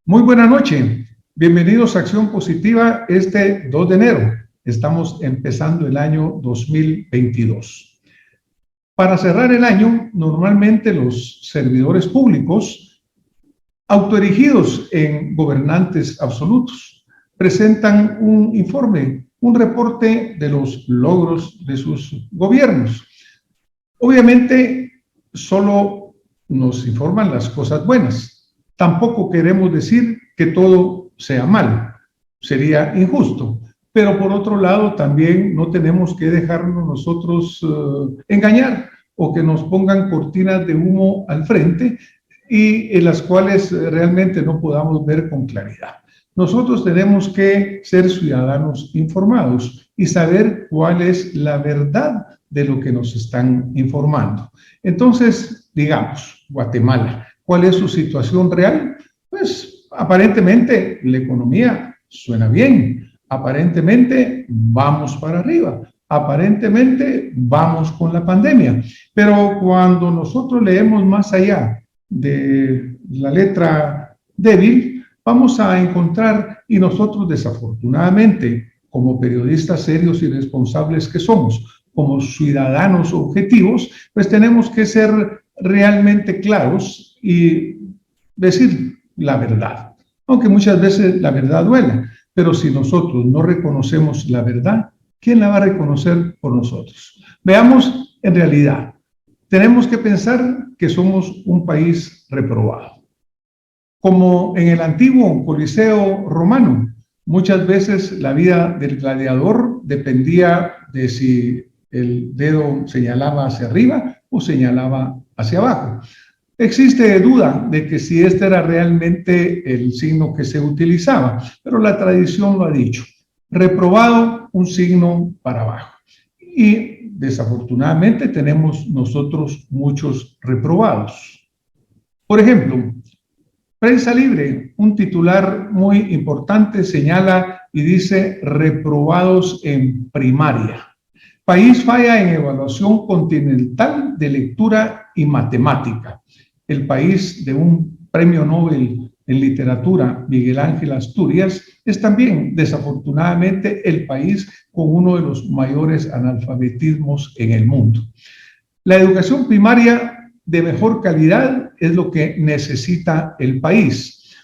Muy buena noche, bienvenidos a Acción Positiva este 2 de enero. Estamos empezando el año 2022. Para cerrar el año, normalmente los servidores públicos, autoerigidos en gobernantes absolutos, presentan un informe, un reporte de los logros de sus gobiernos. Obviamente, solo nos informan las cosas buenas. Tampoco queremos decir que todo sea mal, sería injusto. Pero por otro lado, también no tenemos que dejarnos nosotros engañar o que nos pongan cortinas de humo al frente y en las cuales realmente no podamos ver con claridad. Nosotros tenemos que ser ciudadanos informados y saber cuál es la verdad de lo que nos están informando. Entonces, digamos, Guatemala, ¿cuál es su situación real? Pues aparentemente la economía suena bien, aparentemente vamos para arriba, aparentemente vamos con la pandemia, pero cuando nosotros leemos más allá de la letra débil, vamos a encontrar, y nosotros desafortunadamente, como periodistas serios y responsables que somos, como ciudadanos objetivos, pues tenemos que ser realmente claros y decir la verdad, aunque muchas veces la verdad duela, pero si nosotros no reconocemos la verdad, ¿quién la va a reconocer por nosotros? Veamos en realidad, tenemos que pensar que somos un país reprobado. Como en el antiguo Coliseo romano, muchas veces la vida del gladiador dependía de si el dedo señalaba hacia arriba o señalaba hacia abajo. Existe duda de que si este era realmente el signo que se utilizaba, pero la tradición lo ha dicho. Reprobado, un signo para abajo. Y desafortunadamente tenemos nosotros muchos reprobados. Por ejemplo, Prensa Libre, un titular muy importante, señala y dice reprobados en primaria. País falla en evaluación continental de lectura y matemática. El país de un premio Nobel en literatura, Miguel Ángel Asturias, es también, desafortunadamente, el país con uno de los mayores analfabetismos en el mundo. La educación primaria de mejor calidad es lo que necesita el país.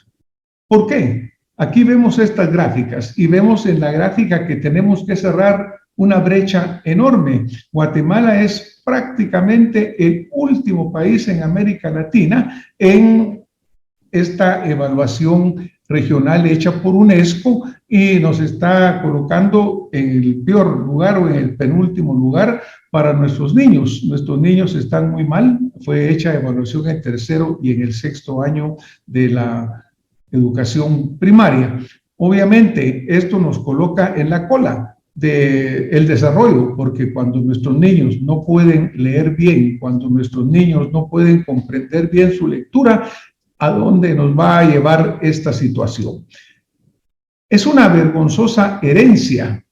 ¿Por qué? Aquí vemos estas gráficas y vemos en la gráfica que tenemos que cerrar una brecha enorme. Guatemala es prácticamente el último país en América Latina en esta evaluación regional hecha por UNESCO y nos está colocando en el peor lugar o en el penúltimo lugar para nuestros niños. Nuestros niños están muy mal. Fue hecha evaluación en tercero y en el sexto año de la educación primaria. Obviamente, esto nos coloca en la cola del desarrollo, porque cuando nuestros niños no pueden leer bien, cuando nuestros niños no pueden comprender bien su lectura, ¿a dónde nos va a llevar esta situación? Es una vergonzosa herencia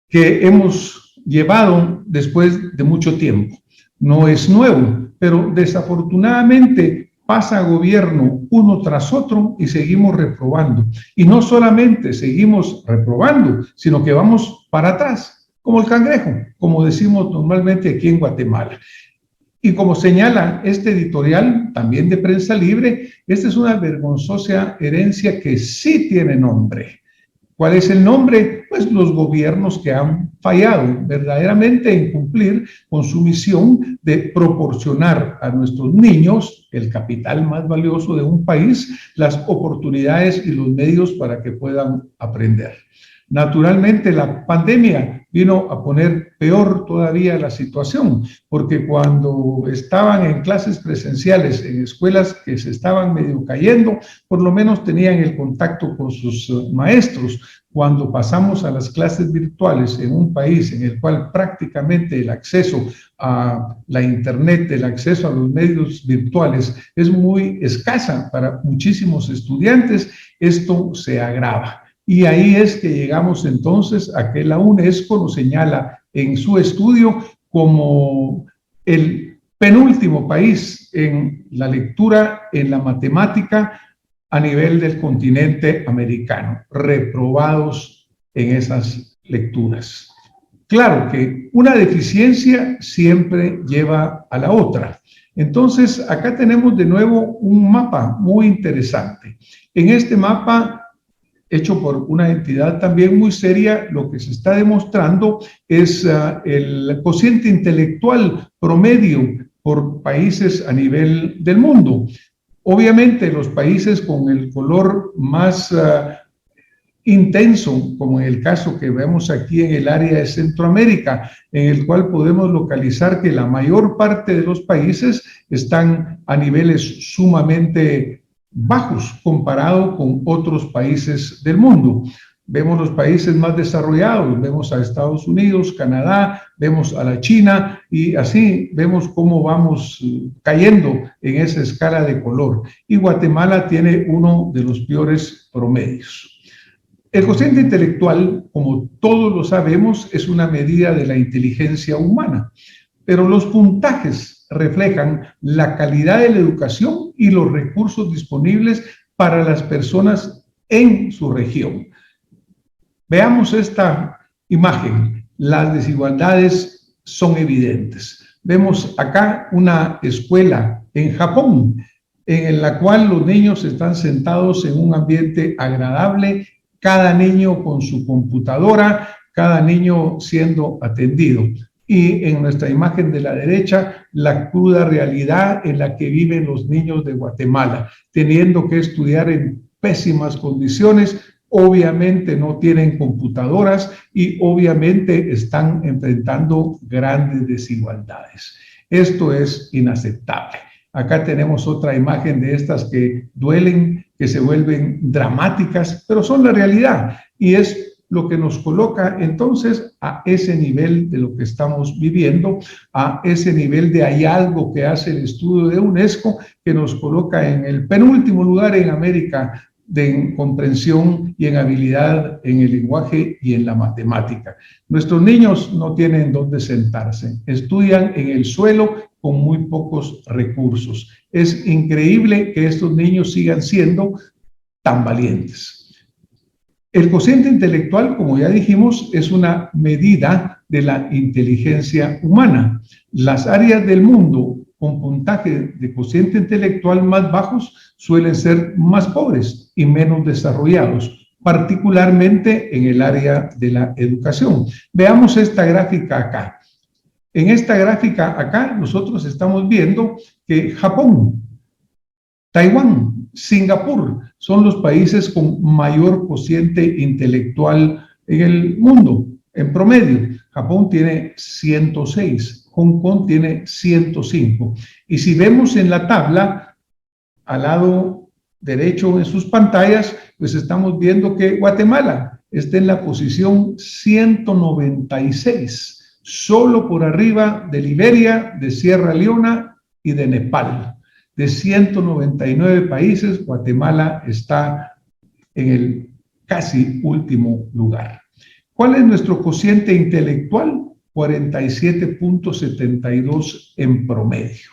que hemos llevado después de mucho tiempo. No es nuevo, pero desafortunadamente pasa gobierno uno tras otro y seguimos reprobando. Y no solamente seguimos reprobando, sino que vamos para atrás, como el cangrejo, como decimos normalmente aquí en Guatemala. Y como señala este editorial, también de Prensa Libre, esta es una vergonzosa herencia que sí tiene nombre. ¿Cuál es el nombre? Pues los gobiernos que han fallado verdaderamente en cumplir con su misión de proporcionar a nuestros niños, el capital más valioso de un país, las oportunidades y los medios para que puedan aprender. Naturalmente, la pandemia vino a poner peor todavía la situación, porque cuando estaban en clases presenciales, en escuelas que se estaban medio cayendo, por lo menos tenían el contacto con sus maestros. Cuando pasamos a las clases virtuales en un país en el cual prácticamente el acceso a la internet, el acceso a los medios virtuales es muy escasa para muchísimos estudiantes, esto se agrava. Y ahí es que llegamos entonces a que la UNESCO nos señala en su estudio como el penúltimo país en la lectura, en la matemática, a nivel del continente americano, reprobados en esas lecturas. Claro que una deficiencia siempre lleva a la otra. Entonces, acá tenemos de nuevo un mapa muy interesante. En este mapa, hecho por una entidad también muy seria, lo que se está demostrando es el cociente intelectual promedio por países a nivel del mundo. Obviamente, los países con el color más intenso, como en el caso que vemos aquí en el área de Centroamérica, en el cual podemos localizar que la mayor parte de los países están a niveles sumamente bajos comparado con otros países del mundo. Vemos los países más desarrollados, vemos a Estados Unidos, Canadá, vemos a la China y así vemos cómo vamos cayendo en esa escala de color. Y Guatemala tiene uno de los peores promedios. El cociente intelectual, como todos lo sabemos, es una medida de la inteligencia humana, pero los puntajes reflejan la calidad de la educación y los recursos disponibles para las personas en su región. Veamos esta imagen. Las desigualdades son evidentes. Vemos acá una escuela en Japón, en la cual los niños están sentados en un ambiente agradable, cada niño con su computadora, cada niño siendo atendido. Y en nuestra imagen de la derecha, la cruda realidad en la que viven los niños de Guatemala, teniendo que estudiar en pésimas condiciones. Obviamente no tienen computadoras y obviamente están enfrentando grandes desigualdades. Esto es inaceptable. Acá tenemos otra imagen de estas que duelen, que se vuelven dramáticas, pero son la realidad y es lo que nos coloca entonces a ese nivel de lo que estamos viviendo, a ese nivel de hay algo que hace el estudio de UNESCO que nos coloca en el penúltimo lugar en América de comprensión y en habilidad en el lenguaje y en la matemática. Nuestros niños no tienen dónde sentarse, estudian en el suelo con muy pocos recursos. Es increíble que estos niños sigan siendo tan valientes. El cociente intelectual, como ya dijimos, es una medida de la inteligencia humana. Las áreas del mundo con puntaje de cociente intelectual más bajos suelen ser más pobres y menos desarrollados, particularmente en el área de la educación. Veamos esta gráfica acá. En esta gráfica acá nosotros estamos viendo que Japón, Taiwán, Singapur son los países con mayor cociente intelectual en el mundo, en promedio. Japón tiene 106, Hong Kong tiene 105. Y si vemos en la tabla, al lado derecho en sus pantallas, pues estamos viendo que Guatemala está en la posición 196, solo por arriba de Liberia, de Sierra Leona y de Nepal. De 199 países, Guatemala está en el casi último lugar. ¿Cuál es nuestro cociente intelectual? 47.72 en promedio.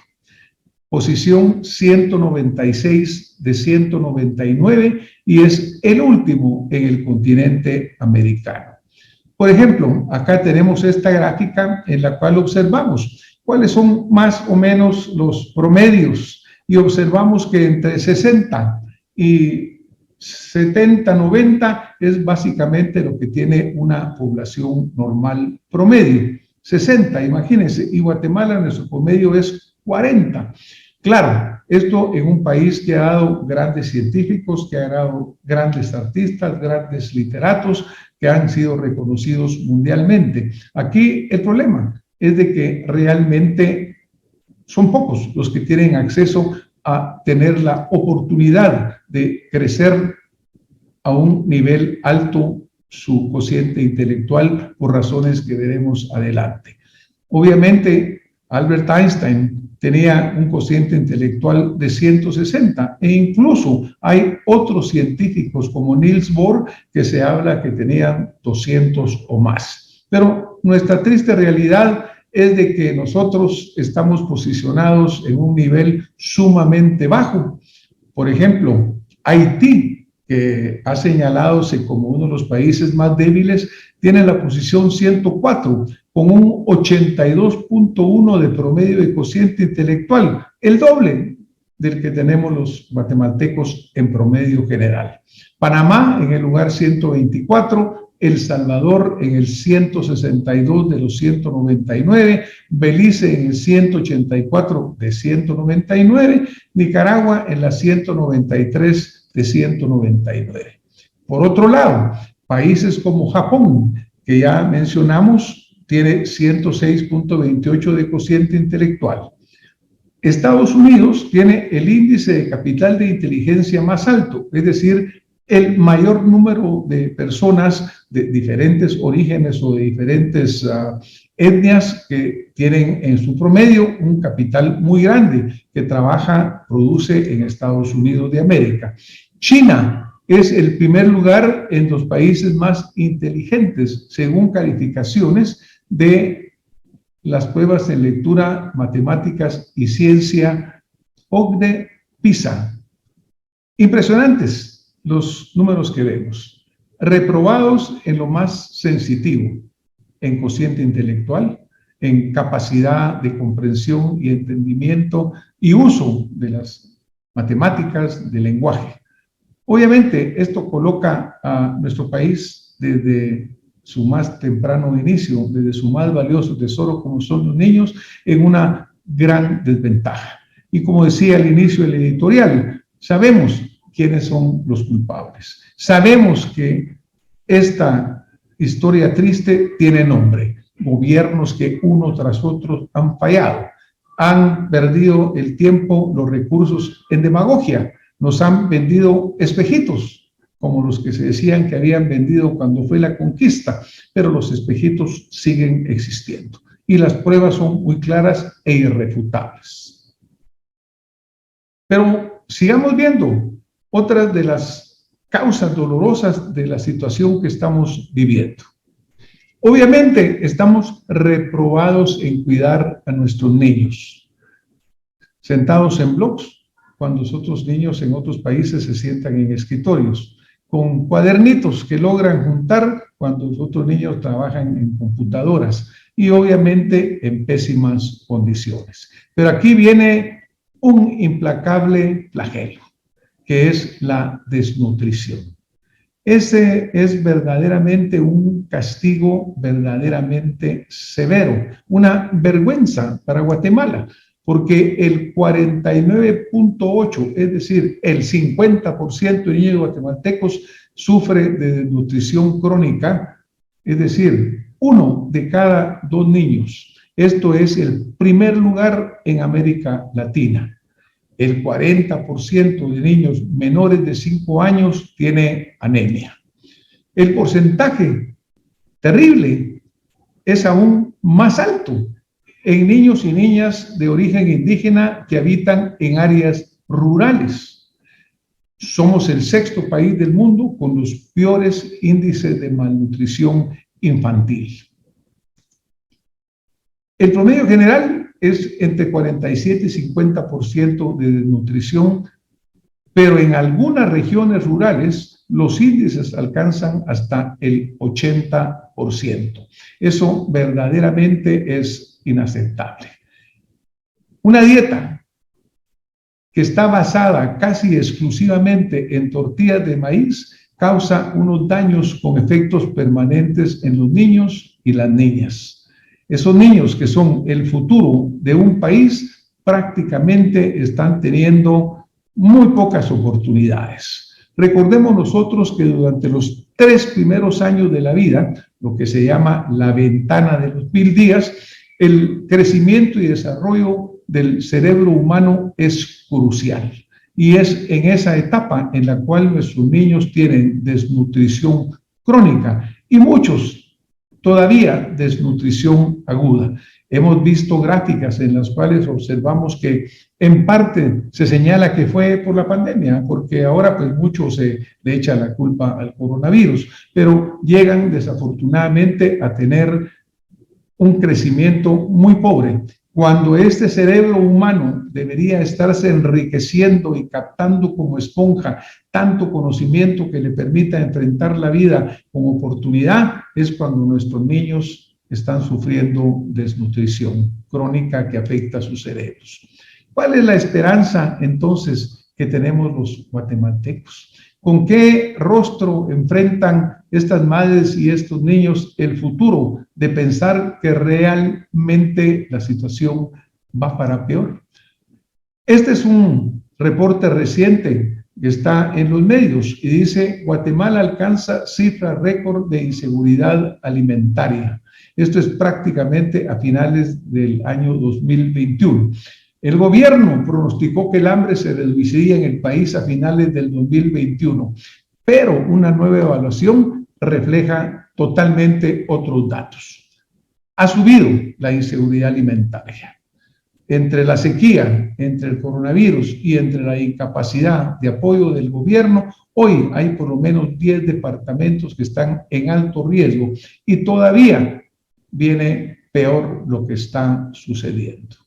Posición 196 de 199 y es el último en el continente americano. Por ejemplo, acá tenemos esta gráfica en la cual observamos cuáles son más o menos los promedios y observamos que entre 60 y 70, 90 es básicamente lo que tiene una población normal promedio. 60, imagínense, y Guatemala nuestro promedio es 40. Claro, esto en un país que ha dado grandes científicos, que ha dado grandes artistas, grandes literatos, que han sido reconocidos mundialmente. Aquí el problema es de que realmente son pocos los que tienen acceso a tener la oportunidad de crecer a un nivel alto su cociente intelectual por razones que veremos adelante. Obviamente, Albert Einstein tenía un cociente intelectual de 160 e incluso hay otros científicos como Niels Bohr que se habla que tenían 200 o más. Pero nuestra triste realidad es de que nosotros estamos posicionados en un nivel sumamente bajo. Por ejemplo, Haití, que ha señaladose como uno de los países más débiles, tiene la posición 104, con un 82.1 de promedio de cociente intelectual, el doble del que tenemos los guatemaltecos en promedio general. Panamá en el lugar 124, El Salvador en el 162 de los 199, Belice en el 184 de 199, Nicaragua en la 193 de 199. Por otro lado, países como Japón, que ya mencionamos, tiene 106.28 de cociente intelectual. Estados Unidos tiene el índice de capital de inteligencia más alto, es decir, el mayor número de personas de diferentes orígenes o de diferentes etnias que tienen en su promedio un capital muy grande que trabaja, produce en Estados Unidos de América. China es el primer lugar en los países más inteligentes, según calificaciones de las pruebas en lectura, matemáticas y ciencia OCDE PISA. Impresionantes los números que vemos. Reprobados en lo más sensitivo, en cociente intelectual, en capacidad de comprensión y entendimiento y uso de las matemáticas, del lenguaje. Obviamente, esto coloca a nuestro país desde su más temprano inicio, desde su más valioso tesoro como son los niños, en una gran desventaja. Y como decía al inicio del editorial, sabemos quiénes son los culpables. Sabemos que esta historia triste tiene nombre. Gobiernos que uno tras otro han fallado, han perdido el tiempo, los recursos en demagogia, nos han vendido espejitos, como los que se decían que habían vendido cuando fue la conquista, pero los espejitos siguen existiendo y las pruebas son muy claras e irrefutables. Pero sigamos viendo otras de las causas dolorosas de la situación que estamos viviendo. Obviamente estamos reprobados en cuidar a nuestros niños, sentados en blogs, cuando los otros niños en otros países se sientan en escritorios, con cuadernitos que logran juntar cuando los otros niños trabajan en computadoras y obviamente en pésimas condiciones. Pero aquí viene un implacable flagelo, que es la desnutrición. Ese es verdaderamente un castigo verdaderamente severo, una vergüenza para Guatemala, porque el 49.8, es decir, el 50% de niños guatemaltecos sufre de desnutrición crónica, es decir, 1 de cada 2 niños. Esto es el primer lugar en América Latina. El 40% de niños menores de 5 años tiene anemia. El porcentaje terrible es aún más alto en niños y niñas de origen indígena que habitan en áreas rurales. Somos el 6º país del mundo con los peores índices de malnutrición infantil. El promedio general es entre 47 y 50% de desnutrición, pero en algunas regiones rurales los índices alcanzan hasta el 80%. Eso verdaderamente es inaceptable. Una dieta que está basada casi exclusivamente en tortillas de maíz causa unos daños con efectos permanentes en los niños y las niñas. Esos niños que son el futuro de un país prácticamente están teniendo muy pocas oportunidades. Recordemos nosotros que durante los 3 primeros años de la vida, lo que se llama la ventana de los 1000 días, el crecimiento y desarrollo del cerebro humano es crucial. Y es en esa etapa en la cual nuestros niños tienen desnutrición crónica y muchos todavía desnutrición aguda. Hemos visto gráficas en las cuales observamos que en parte se señala que fue por la pandemia, porque ahora pues mucho se le echa la culpa al coronavirus, pero llegan desafortunadamente a tener un crecimiento muy pobre cuando este cerebro humano debería estarse enriqueciendo y captando como esponja tanto conocimiento que le permita enfrentar la vida con oportunidad, es cuando nuestros niños están sufriendo desnutrición crónica que afecta a sus cerebros. ¿Cuál es la esperanza entonces que tenemos los guatemaltecos? ¿Con qué rostro enfrentan estas madres y estos niños el futuro de pensar que realmente la situación va para peor? Este es un reporte reciente que está en los medios y dice: Guatemala alcanza cifra récord de inseguridad alimentaria. Esto es prácticamente a finales del año 2021. El gobierno pronosticó que el hambre se reduciría en el país a finales del 2021, pero una nueva evaluación refleja totalmente otros datos. Ha subido la inseguridad alimentaria. Entre la sequía, entre el coronavirus y entre la incapacidad de apoyo del gobierno, hoy hay por lo menos 10 departamentos que están en alto riesgo y todavía viene peor lo que está sucediendo.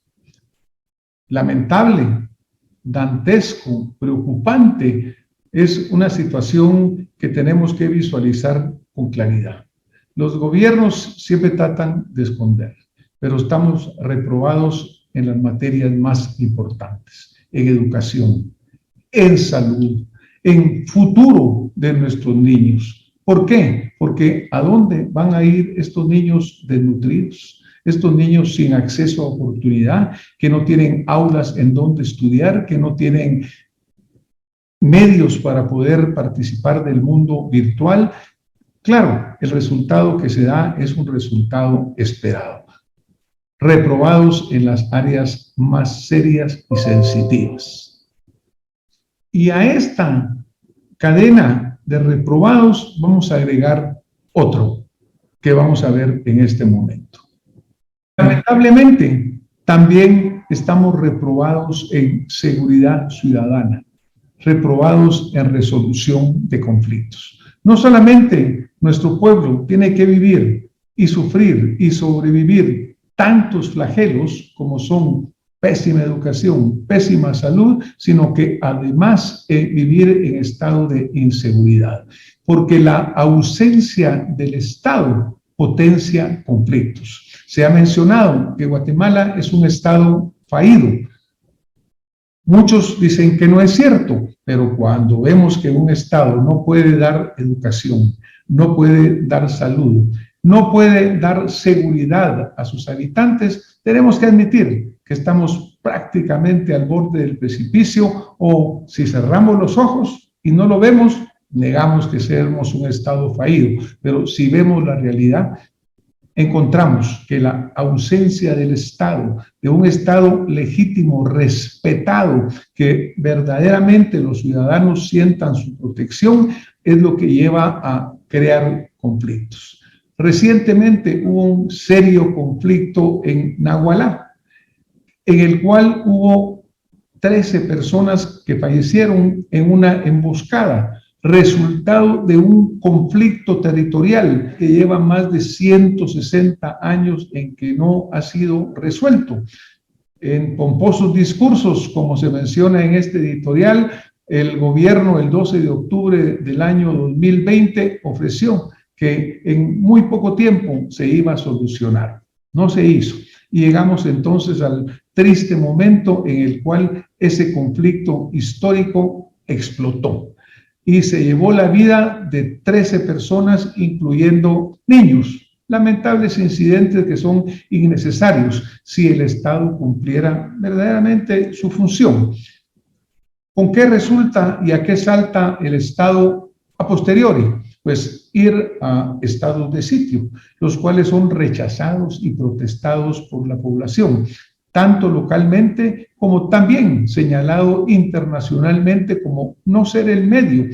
Lamentable, dantesco, preocupante, es una situación que tenemos que visualizar con claridad. Los gobiernos siempre tratan de esconder, pero estamos reprobados en las materias más importantes, en educación, en salud, en futuro de nuestros niños. ¿Por qué? Porque ¿a dónde van a ir estos niños desnutridos? Estos niños sin acceso a oportunidad, que no tienen aulas en donde estudiar, que no tienen medios para poder participar del mundo virtual. Claro, el resultado que se da es un resultado esperado. Reprobados en las áreas más serias y sensitivas. Y a esta cadena de reprobados vamos a agregar otro que vamos a ver en este momento. Lamentablemente, también estamos reprobados en seguridad ciudadana, reprobados en resolución de conflictos. No solamente nuestro pueblo tiene que vivir y sufrir y sobrevivir tantos flagelos como son pésima educación, pésima salud, sino que además vivir en estado de inseguridad, porque la ausencia del Estado potencia conflictos. Se ha mencionado que Guatemala es un estado fallido. Muchos dicen que no es cierto, pero cuando vemos que un estado no puede dar educación, no puede dar salud, no puede dar seguridad a sus habitantes, tenemos que admitir que estamos prácticamente al borde del precipicio, o si cerramos los ojos y no lo vemos, negamos que seamos un estado fallido. Pero si vemos la realidad, encontramos que la ausencia del Estado, de un Estado legítimo, respetado, que verdaderamente los ciudadanos sientan su protección, es lo que lleva a crear conflictos. Recientemente hubo un serio conflicto en Nagualá, en el cual hubo 13 personas que fallecieron en una emboscada, resultado de un conflicto territorial que lleva más de 160 años en que no ha sido resuelto. En pomposos discursos, como se menciona en este editorial, el gobierno el 12 de octubre del año 2020 ofreció que en muy poco tiempo se iba a solucionar. No se hizo. Y llegamos entonces al triste momento en el cual ese conflicto histórico explotó y se llevó la vida de 13 personas, incluyendo niños. Lamentables incidentes que son innecesarios si el Estado cumpliera verdaderamente su función. ¿Con qué resulta y a qué salta el Estado a posteriori? Pues ir a estados de sitio, los cuales son rechazados y protestados por la población, tanto localmente como también señalado internacionalmente como no ser el medio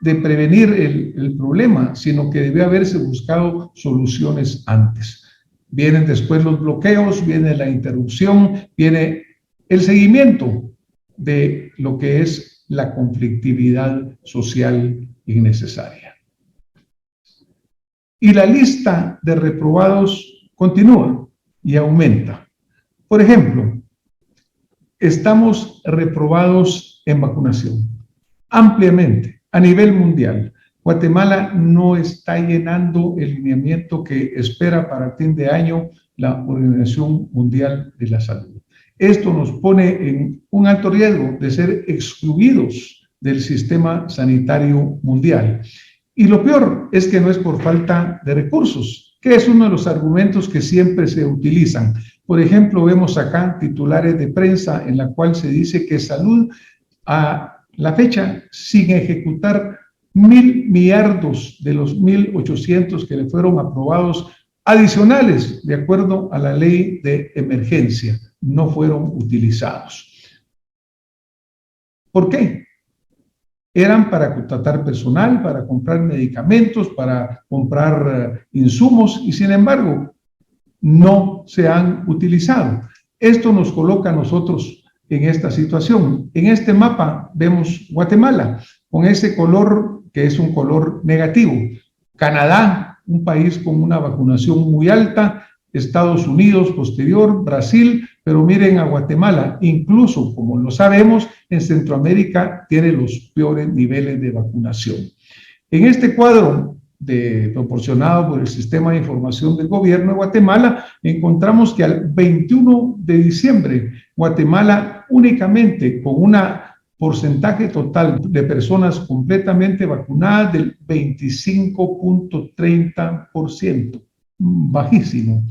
de prevenir el problema, sino que debe haberse buscado soluciones antes. Vienen después los bloqueos, viene la interrupción, viene el seguimiento de lo que es la conflictividad social innecesaria. Y la lista de reprobados continúa y aumenta. Por ejemplo, estamos reprobados en vacunación, ampliamente, a nivel mundial. Guatemala no está llenando el lineamiento que espera para fin de año la Organización Mundial de la Salud. Esto nos pone en un alto riesgo de ser excluidos del sistema sanitario mundial. Y lo peor es que no es por falta de recursos, que es uno de los argumentos que siempre se utilizan. Por ejemplo, vemos acá titulares de prensa en la cual se dice que salud a la fecha sin ejecutar 1.000 millardos de los 1.800 que le fueron aprobados adicionales de acuerdo a la ley de emergencia, no fueron utilizados. ¿Por qué? Eran para contratar personal, para comprar medicamentos, para comprar insumos y sin embargo no se han utilizado. Esto nos coloca a nosotros en esta situación. En este mapa vemos Guatemala con ese color que es un color negativo. Canadá, un país con una vacunación muy alta, Estados Unidos posterior, Brasil, pero miren a Guatemala, incluso como lo sabemos, en Centroamérica tiene los peores niveles de vacunación. En este cuadro proporcionado por el Sistema de Información del Gobierno de Guatemala, encontramos que al 21 de diciembre, Guatemala únicamente con un porcentaje total de personas completamente vacunadas del 25.30%, bajísimo.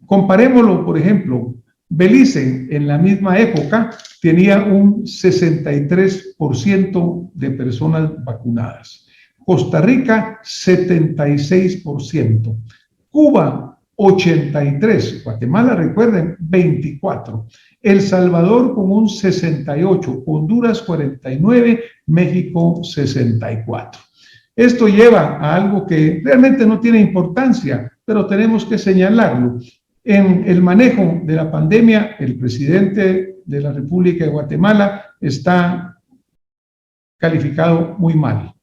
Comparémoslo, por ejemplo, Belice en la misma época tenía un 63% de personas vacunadas. Costa Rica, 76%. Cuba, 83%. Guatemala, recuerden, 24%. El Salvador con un 68%. Honduras, 49%. México, 64%. Esto lleva a algo que realmente no tiene importancia, pero tenemos que señalarlo. En el manejo de la pandemia, el presidente de la República de Guatemala está calificado muy mal.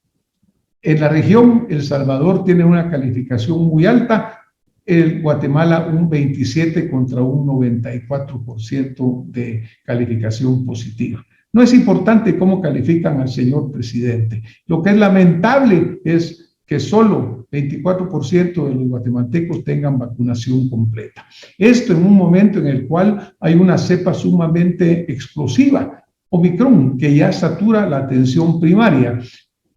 En la región, El Salvador tiene una calificación muy alta, el Guatemala un 27% contra un 94% de calificación positiva. No es importante cómo califican al señor presidente. Lo que es lamentable es que solo 24% de los guatemaltecos tengan vacunación completa. Esto en un momento en el cual hay una cepa sumamente explosiva, Omicron, que ya satura la atención primaria.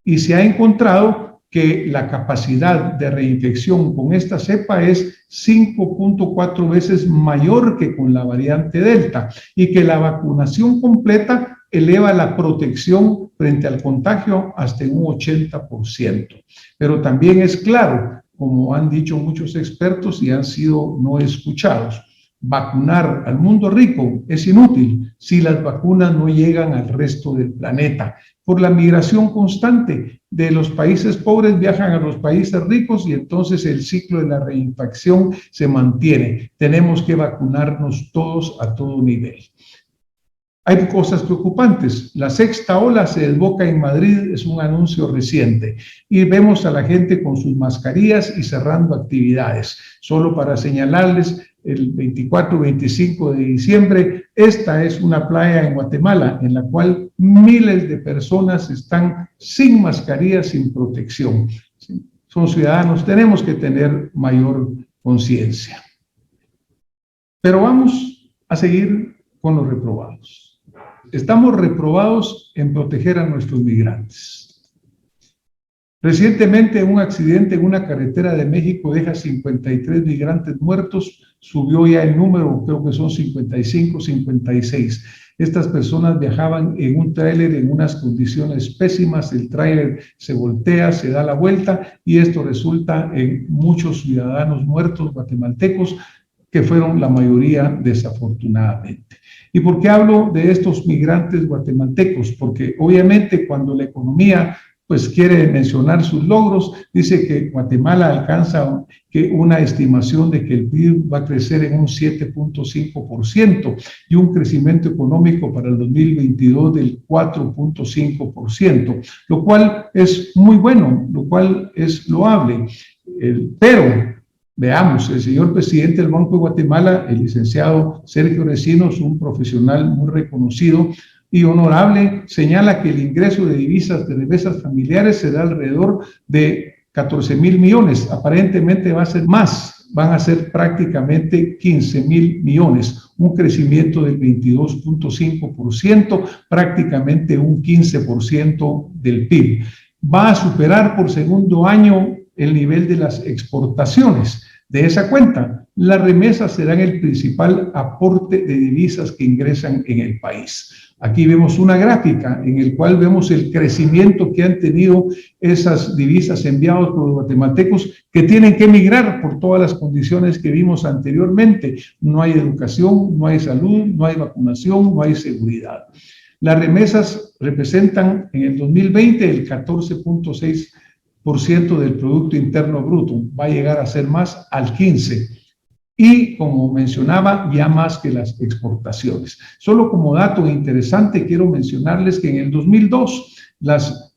Y se ha encontrado que la capacidad de reinfección con esta cepa es 5.4 veces mayor que con la variante Delta y que la vacunación completa eleva la protección frente al contagio hasta un 80%. Pero también es claro, como han dicho muchos expertos y han sido no escuchados, vacunar al mundo rico es inútil si las vacunas no llegan al resto del planeta. Por la migración constante de los países pobres viajan a los países ricos y entonces el ciclo de la reinfección se mantiene. Tenemos que vacunarnos todos a todo nivel. Hay cosas preocupantes. La sexta ola se desboca en Madrid, es un anuncio reciente. Y vemos a la gente con sus mascarillas y cerrando actividades. Solo para señalarles, el 24-25 de diciembre, esta es una playa en Guatemala en la cual miles de personas están sin mascarillas, sin protección. Son ciudadanos, tenemos que tener mayor conciencia. Pero vamos a seguir con los reprobados. Estamos reprobados en proteger a nuestros migrantes. Recientemente un accidente en una carretera de México deja 53 migrantes muertos, subió ya el número, creo que son 55, 56. Estas personas viajaban en un tráiler en unas condiciones pésimas, el tráiler se voltea, se da la vuelta y esto resulta en muchos ciudadanos muertos guatemaltecos que fueron la mayoría desafortunadamente. ¿Y por qué hablo de estos migrantes guatemaltecos? Porque obviamente cuando la economía pues quiere mencionar sus logros, dice que Guatemala alcanza una estimación de que el PIB va a crecer en un 7.5% y un crecimiento económico para el 2022 del 4.5%, lo cual es muy bueno, lo cual es loable. Pero Veamos, el señor presidente del Banco de Guatemala, el licenciado Sergio Recinos, un profesional muy reconocido y honorable, señala que el ingreso de divisas de remesas familiares será alrededor de 14,000 millones. Aparentemente va a ser más, van a ser prácticamente 15,000 millones, un crecimiento del 22.5%, prácticamente un 15% del PIB. Va a superar por segundo año el nivel de las exportaciones. De esa cuenta, las remesas serán el principal aporte de divisas que ingresan en el país. Aquí vemos una gráfica en la cual vemos el crecimiento que han tenido esas divisas enviadas por los guatemaltecos que tienen que emigrar por todas las condiciones que vimos anteriormente. No hay educación, no hay salud, no hay vacunación, no hay seguridad. Las remesas representan en el 2020 el 14.6% del Producto Interno Bruto. Va a llegar a ser más al 15%. Y, como mencionaba, ya más que las exportaciones. Solo como dato interesante, quiero mencionarles que en el 2002, las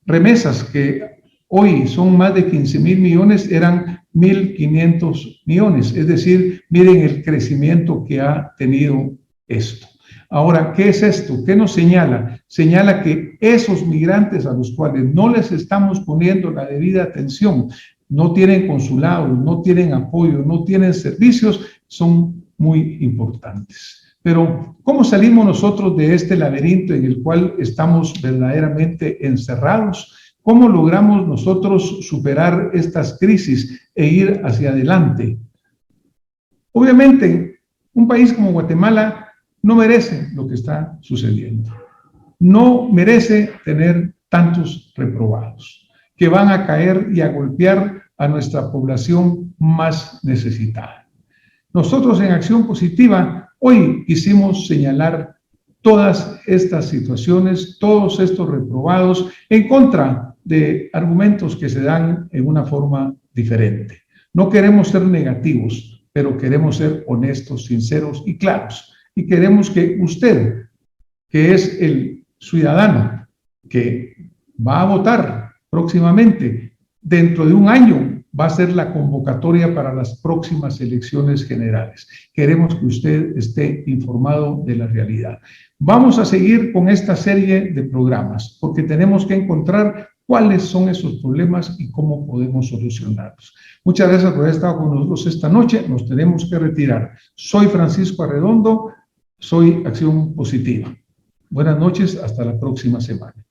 remesas que hoy son más de 15,000 millones eran 1,500 millones. Es decir, miren el crecimiento que ha tenido esto. Ahora, ¿qué es esto? ¿Qué nos señala? Señala que esos migrantes a los cuales no les estamos poniendo la debida atención, no tienen consulados, no tienen apoyo, no tienen servicios, son muy importantes. Pero, ¿cómo salimos nosotros de este laberinto en el cual estamos verdaderamente encerrados? ¿Cómo logramos nosotros superar estas crisis e ir hacia adelante? Obviamente, un país como Guatemala no merece lo que está sucediendo. No merece tener tantos reprobados que van a caer y a golpear a nuestra población más necesitada. Nosotros en Acción Positiva hoy quisimos señalar todas estas situaciones, todos estos reprobados en contra de argumentos que se dan en una forma diferente. No queremos ser negativos, pero queremos ser honestos, sinceros y claros. Y queremos que usted, que es el ciudadano que va a votar próximamente, dentro de un año va a ser la convocatoria para las próximas elecciones generales. Queremos que usted esté informado de la realidad. Vamos a seguir con esta serie de programas porque tenemos que encontrar cuáles son esos problemas y cómo podemos solucionarlos. Muchas gracias por haber estado con nosotros esta noche. Nos tenemos que retirar. Soy Francisco Arredondo, soy Acción Positiva. Buenas noches, hasta la próxima semana.